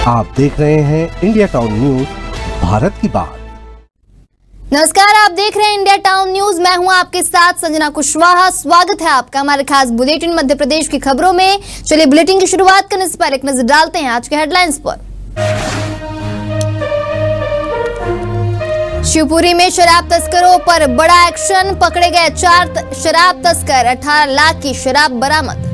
आप देख रहे हैं इंडिया टाउन न्यूज, भारत की बात। नमस्कार, आप देख रहे हैं इंडिया टाउन न्यूज। मैं हूं आपके साथ संजना कुशवाहा। स्वागत है आपका हमारे खास बुलेटिन मध्य प्रदेश की खबरों में। चलिए बुलेटिन की शुरुआत करने से पहले एक नजर डालते हैं आज के हेडलाइंस पर। शिवपुरी में शराब तस्करों पर बड़ा एक्शन, पकड़े गए 4 शराब तस्कर, 18 लाख की शराब बरामद।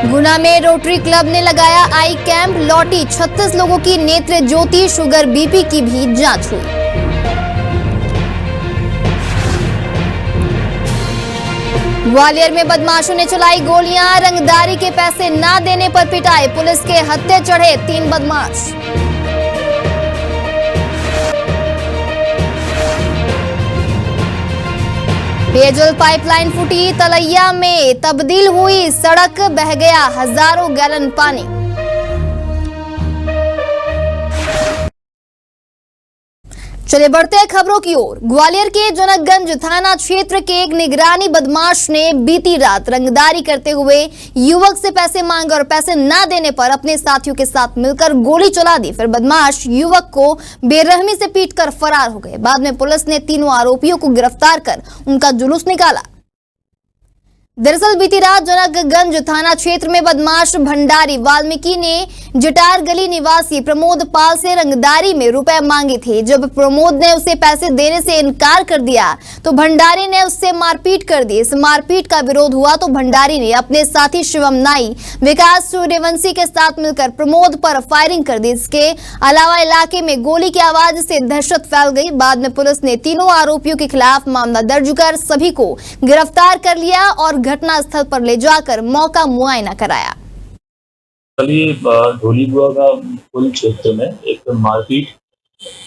गुना में रोटरी क्लब ने लगाया आई कैंप, लौटी 36 लोगों की नेत्र ज्योति, शुगर बीपी की भी जांच हुई। ग्वालियर में बदमाशों ने चलाई गोलियां, रंगदारी के पैसे ना देने पर पिटाई, पुलिस के हत्थे चढ़े 3 बदमाश। पेयजल पाइपलाइन फूटी, तलैया में तब्दील हुई सड़क, बह गया हजारों गैलन पानी। चलिए बढ़ते हैं खबरों की ओर। ग्वालियर के जनकगंज थाना क्षेत्र के एक निगरानी बदमाश ने बीती रात रंगदारी करते हुए युवक से पैसे मांगे और पैसे ना देने पर अपने साथियों के साथ मिलकर गोली चला दी। फिर बदमाश युवक को बेरहमी से पीटकर फरार हो गए। बाद में पुलिस ने तीनों आरोपियों को गिरफ्तार कर उनका जुलूस निकाला। दरअसल बीती रात जनकगंज थाना क्षेत्र में बदमाश भंडारी वाल्मीकि ने जटार गली निवासी प्रमोद पाल से रंगदारी में रुपए मांगे थे। जब प्रमोद ने उसे पैसे देने से इनकार कर दिया तो भंडारी ने उससे मारपीट कर दी। इस मारपीट का विरोध हुआ तो भंडारी ने अपने साथी शिवम नाई, विकास सूर्यवंशी के साथ मिलकर प्रमोद पर फायरिंग कर दी। इसके अलावा इलाके में गोली की आवाज से दहशत फैल गई। बाद में पुलिस ने तीनों आरोपियों के खिलाफ मामला दर्ज कर सभी को गिरफ्तार कर लिया और घटना स्थल पर ले जाकर मौका मुआयना कराया। कल ये ढोलीबुआ का पुल क्षेत्र में एक मारपीट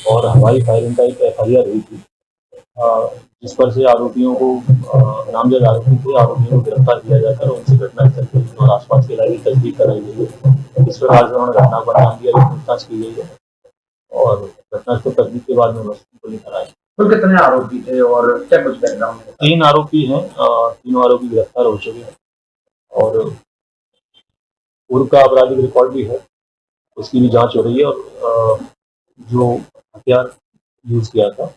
और हवाई फायरिंग का एक FIR हुई थी, जिस पर से आरोपियों को नामजद आरोपी थे, आरोपियों को गिरफ्तार किया जाकर उनसे घटनास्थल और आसपास के इलाके की तस्दीक कराई गई है। इस प्रकार से उन्होंने घटना को अंजाम दिया, पूछताछ की गई है और घटनास्थल तस्दीक के बाद में गोली कराई। तो कितने आरोपी थे और क्या कुछ बैकग्राउंड है? 3 आरोपी हैं, तीनों आरोपी गिरफ्तार हो चुके हैं और पूर्व का आपराधिक रिकॉर्ड भी है, उसकी भी जांच हो रही है और जो हथियार यूज किया था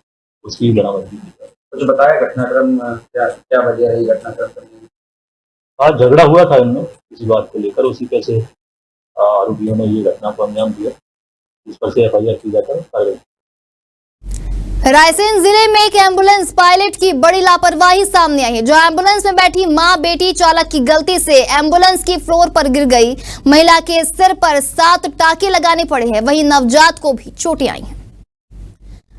उसकी भी बरामदगी की है। कुछ बताया घटनाक्रम क्या वजह रही घटनाक्रम? आज झगड़ा हुआ था इनमें किसी बात को लेकर, उसी पे से आरोपियों ने ये घटना को अंजाम दिया, इस पर से FIR की जाकर कार्रवाई। रायसेन जिले में एक एम्बुलेंस पायलट की बड़ी लापरवाही सामने आई है। जो एम्बुलेंस में बैठी मां बेटी चालक की गलती से एम्बुलेंस की फ्लोर पर गिर गई। महिला के सिर पर 7 टाके लगाने पड़े हैं, वहीं नवजात को भी चोटें आई हैं।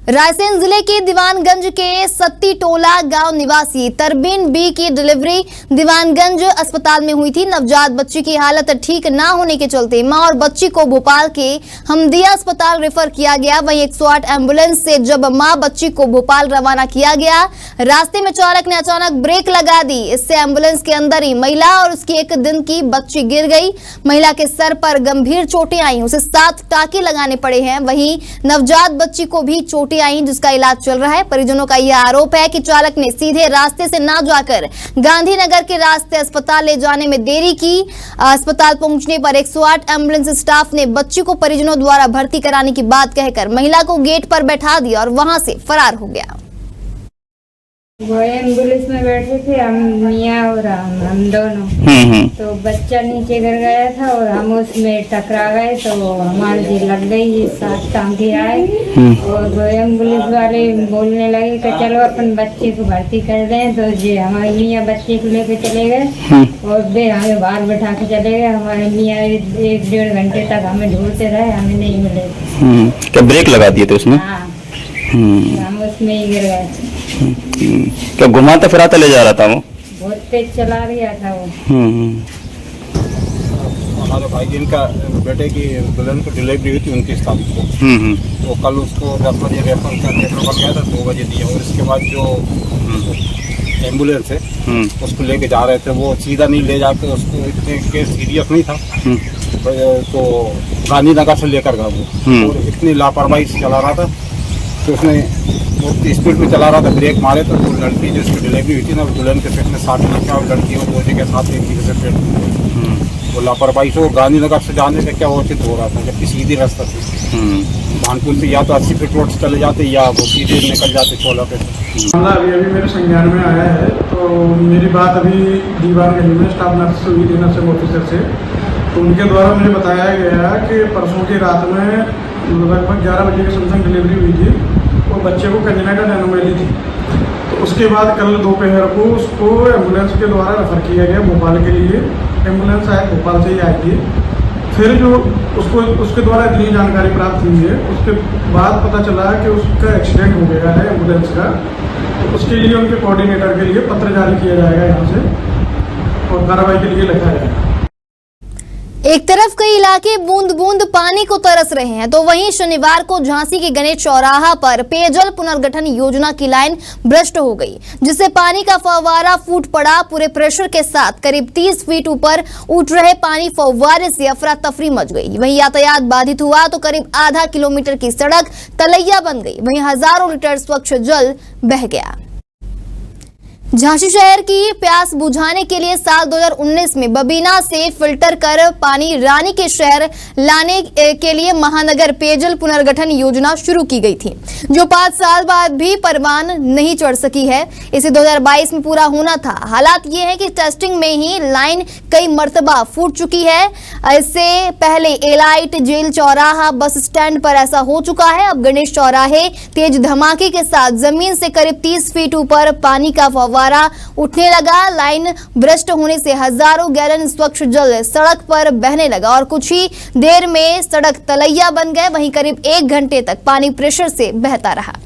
रायसेन जिले के दीवानगंज के सत्ती टोला गांव निवासी तरबीन बी की डिलीवरी दीवानगंज अस्पताल में हुई थी। नवजात बच्ची की हालत ठीक ना होने के चलते मां और बच्ची को भोपाल के हमदिया अस्पताल रेफर किया गया। वहीं 108 एम्बुलेंस से जब मां बच्ची को भोपाल रवाना किया गया, रास्ते में चालक ने अचानक ब्रेक लगा दी। इससे एम्बुलेंस के अंदर ही महिला और उसकी 1 दिन की बच्ची गिर गई। महिला के सर पर गंभीर चोटें आई, उसे 7 टाके लगाने पड़े हैं। वहीं नवजात बच्ची को भी चोटें आई, जिसका इलाज चल रहा है। परिजनों का यह आरोप है कि चालक ने सीधे रास्ते से ना जाकर गांधीनगर के रास्ते अस्पताल ले जाने में देरी की। अस्पताल पहुंचने पर 108 एम्बुलेंस स्टाफ ने बच्ची को परिजनों द्वारा भर्ती कराने की बात कहकर महिला को गेट पर बैठा दिया और वहां से फरार हो गया। वो एम्बुलेंस में बैठे थे हम, मियाँ और हम दोनों। तो बच्चा नीचे गिर गया था और हम उसमें टकरा गए तो हमारे जी लग गई, 7 टांके आए और वो एम्बुलेंस वाले बोलने लगे कि चलो अपन बच्चे को भर्ती कर दें। तो जी हमारे मियाँ बच्चे को लेके चले गए और वे हमें बाहर बैठा के चले गए। हमारे मियाँ 1-1.5 घंटे तक हमें ढूंढते रहे, हमें नहीं मिले। क्या ब्रेक लगा दिए थे उसमें? हाँ, हम उसमें ही गिर गए। क्या घुमाता फिराता ले जा रहा था वो? बहुत तेज चला रहा था वो। हमारे भाई जी का बेटे की दुल्हन को डिलीवरी हुई थी 29 तारीख को। तो कल उसको 10 बजे रेफर गया था, 2 बजे दिया। और इसके बाद जो एम्बुलेंस है उसको लेके जा रहे थे, वो सीधा नहीं ले जाकर उसको इतने केस सीरियस नहीं था तो गांधीनगर से लेकर गया वो। और इतनी लापरवाही से चला रहा था तो उसने वो स्पीड में चला रहा था, ब्रेक मारे तो वो लड़की जिसकी डिलीवरी हुई थी ना, दुल्हन के पेट में 7 लग गया और लड़की को 2 जगह 7 एक जगह से पेट वो लापरवाही से, और गांधीनगर से जाने का क्या उचित हो रहा था, जबकि सीधी रास्ता थी। भानपुर से या तो 80 फीट रोड से चले जाते या वो सीधे निकल जाते 16 फीट। मामला अभी मेरे संज्ञान में आया है। तो मेरी बात अभी दीवान गली में स्टाफ नर्स से हुई थी, नर्सिंग ऑफिसर से। तो उनके द्वारा मुझे बताया गया कि परसों की रात में लगभग 11 बजे के समथिंग डिलीवरी हुई थी और बच्चे को कंजना का डेनोमेली थी। तो उसके बाद कल दोपहर को उसको एम्बुलेंस के द्वारा रेफर किया गया भोपाल के लिए। एम्बुलेंस आए भोपाल से ही आई थी। फिर जो उसके द्वारा इतनी जानकारी प्राप्त हुई है, उसके बाद पता चला कि उसका एक्सीडेंट हो गया है एम्बुलेंस का। तो उसके लिए उनके कोऑर्डिनेटर के लिए पत्र जारी किया जाएगा यहाँ से और कार्रवाई के लिए लिखा जाएगा। एक तरफ कई इलाके बूंद बूंद पानी को तरस रहे हैं, तो वहीं शनिवार को झांसी के गणेश चौराहा पर पेयजल पुनर्गठन योजना की लाइन भ्रष्ट हो गई, जिससे पानी का फव्वारा फूट पड़ा। पूरे प्रेशर के साथ करीब 30 फीट ऊपर उठ रहे पानी फव्वारे से अफरा तफरी मच गई। वहीं यातायात बाधित हुआ तो करीब आधा किलोमीटर की सड़क तलैया बन गई। वहीं हजारों लीटर स्वच्छ जल बह गया। झांसी शहर की प्यास बुझाने के लिए साल 2019 में बबीना से फिल्टर कर पानी रानी के शहर लाने के लिए महानगर पेयजल पुनर्गठन योजना शुरू की गई थी, जो 5 साल बाद भी परवान नहीं चढ़ सकी है। इसे 2022 में पूरा होना था। हालात ये है कि टेस्टिंग में ही लाइन कई मर्तबा फूट चुकी है। इससे पहले एलाइट, जेल चौराहा, बस स्टैंड पर ऐसा हो चुका है। अब गणेश चौराहे तेज धमाके के साथ जमीन से करीब 30 फीट ऊपर पानी का फव्वारा उठने लगा। लाइन भ्रष्ट होने से हजारों गैलन स्वच्छ जल सड़क पर बहने लगा और कुछ ही देर में सड़क तलैया बन गए। वहीं करीब 1 घंटे तक पानी प्रेशर से बहता रहा।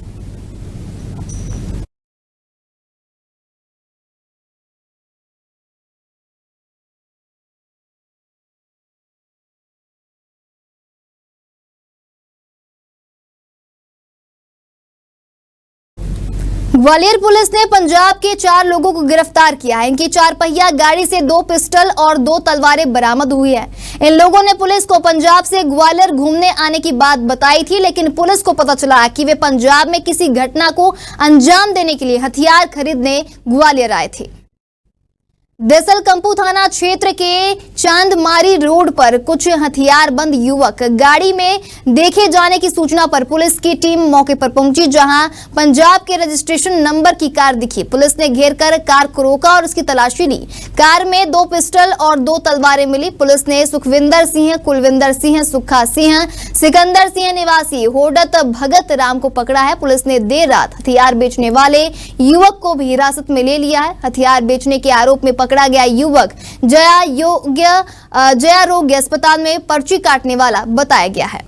ग्वालियर पुलिस ने पंजाब के 4 लोगों को गिरफ्तार किया है। इनकी 4 पहिया गाड़ी से 2 पिस्टल और 2 तलवारें बरामद हुई है। इन लोगों ने पुलिस को पंजाब से ग्वालियर घूमने आने की बात बताई थी, लेकिन पुलिस को पता चला कि वे पंजाब में किसी घटना को अंजाम देने के लिए हथियार खरीदने ग्वालियर आए थे। दरअसल कंपू थाना क्षेत्र के चांदमारी रोड पर कुछ हथियारबंद युवक गाड़ी में देखे जाने की सूचना पर पुलिस की टीम मौके पर पहुंची, जहां पंजाब के रजिस्ट्रेशन नंबर की कार दिखी। पुलिस ने घेरकर कार को रोका और उसकी तलाशी ली। कार में 2 पिस्टल और 2 तलवारें मिली। पुलिस ने सुखविंदर सिंह, कुलविंदर सिंह, सुखा सिंह, सिकंदर सिंह निवासी होडत भगत राम को पकड़ा है। पुलिस ने देर रात हथियार बेचने वाले युवक को भी हिरासत में ले लिया है। हथियार बेचने के आरोप में पकड़ा गया युवक जयारोग्य अस्पताल में पर्ची काटने वाला बताया गया है।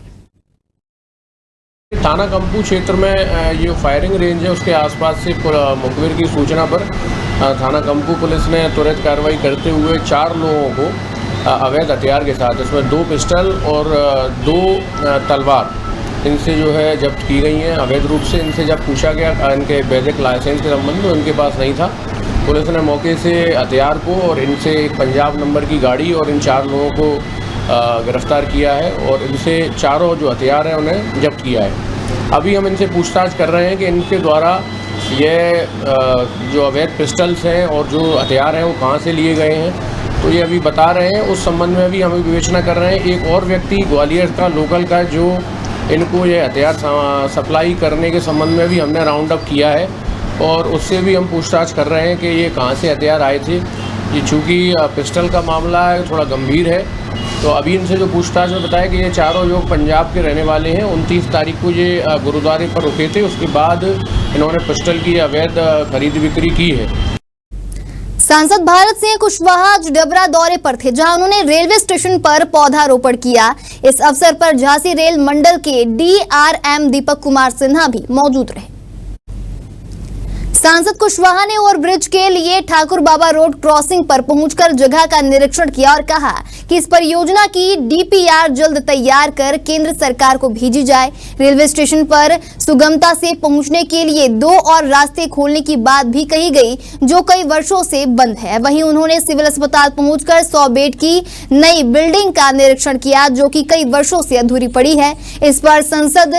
थाना कंपू क्षेत्र में ये फायरिंग रेंज है, उसके आसपास से मुखबिर की सूचना पर थाना कंपू पुलिस ने तुरंत कार्रवाई करते हुए 4 लोगों को अवैध हथियार के साथ, इसमें 2 पिस्टल और 2 तलवार इनसे जो है जब्त की गई हैं अवैध रूप से। इनसे जब पूछा गया इनके वैधिक लाइसेंस के संबंध में, उनके पास नहीं था। पुलिस ने मौके से हथियार को और इनसे एक पंजाब नंबर की गाड़ी और इन 4 लोगों को गिरफ्तार किया है और इनसे चारों जो हथियार हैं उन्हें जब्त किया है। अभी हम इनसे पूछताछ कर रहे हैं कि इनके द्वारा ये जो अवैध पिस्टल्स हैं और जो हथियार हैं वो कहाँ से लिए गए हैं, तो ये अभी बता रहे हैं। उस संबंध में भी हम विवेचना कर रहे हैं। एक और व्यक्ति ग्वालियर का लोकल का जो इनको ये हथियार सप्लाई करने के संबंध में भी हमने राउंड अप किया है और उससे भी हम पूछताछ कर रहे हैं कि ये कहाँ से हथियार आए थे। ये चूँकि पिस्टल का मामला है, थोड़ा गंभीर है, तो अभी इनसे जो पूछताछ में बताया कि ये चारों लोग पंजाब के रहने वाले हैं। 29 तारीख को ये गुरुद्वारे पर रुके थे, उसके बाद इन्होंने पिस्टल की अवैध खरीद बिक्री की है। सांसद भारत सिंह कुशवाहा आज डबरा दौरे पर थे, जहां उन्होंने रेलवे स्टेशन पर पौधारोपण किया। इस अवसर पर झांसी रेल मंडल के DRM दीपक कुमार सिन्हा भी मौजूद रहे। सांसद कुशवाहा ने ओवरब्रिज के लिए ठाकुर बाबा रोड क्रॉसिंग पर पहुंचकर जगह का निरीक्षण किया और कहा कि इस परियोजना की DPR जल्द तैयार कर केंद्र सरकार को भेजी जाए। रेलवे स्टेशन पर सुगमता से पहुंचने के लिए 2 और रास्ते खोलने की बात भी कही गई, जो कई वर्षों से बंद है। वहीं उन्होंने सिविल अस्पताल पहुंचकर 100 बेड की नई बिल्डिंग का निरीक्षण किया, जो कि कई वर्षों से अधूरी पड़ी है। इस पर सांसद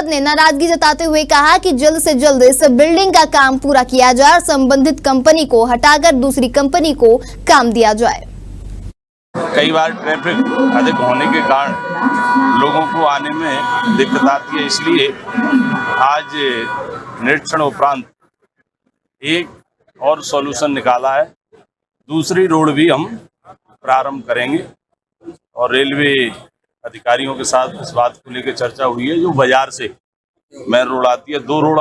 ने नाराजगी जताते हुए कहा कि जल्द से जल्द इस बिल्डिंग का काम पूरा किया जाए और संबंधित कंपनी को हटाकर दूसरी कंपनी को काम दिया जाए। कई बार ट्रैफिक अधिक होने के कारण लोगों को आने में दिक्कत आती है, इसलिए आज निरीक्षण उपरांत एक और सॉल्यूशन निकाला है। दूसरी रोड भी हम प्रारंभ करेंगे और रेलवे अधिकारियों के साथ इस बात को लेकर चर्चा हुई है। जो बाजार से मेन रोड आती है, 2 रोड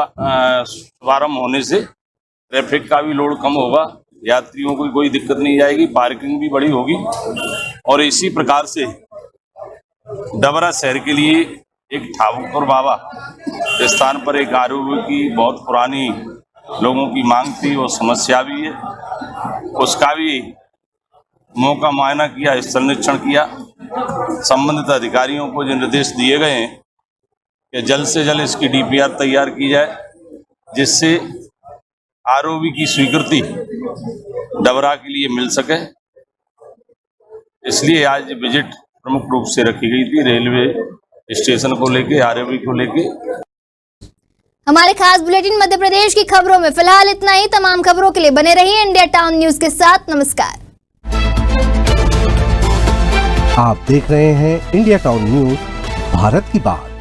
शुभारंभ होने से ट्रैफिक का भी लोड कम होगा, यात्रियों को कोई दिक्कत नहीं आएगी, पार्किंग भी बड़ी होगी। और इसी प्रकार से डबरा शहर के लिए एक ठाकुर बाबा स्थान पर एक आरोग्य की बहुत पुरानी लोगों की मांग थी, वो समस्या भी है, उसका भी मौका मुआयना किया, स्थल निरीक्षण किया। संबंधित अधिकारियों को जो निर्देश दिए गए हैं कि जल्द से जल्द इसकी डीपीआर तैयार की जाए, जिससे आरओबी की स्वीकृति डबरा के लिए मिल सके। इसलिए आज विजिट प्रमुख रूप से रखी गई थी, रेलवे स्टेशन को लेके, आरओबी को लेके। हमारे खास बुलेटिन मध्य प्रदेश की खबरों में फिलहाल इतना ही। तमाम खबरों के लिए बने रहिए इंडिया टाउन न्यूज के साथ। नमस्कार। आप देख रहे हैं इंडिया टाउन न्यूज, भारत की बात।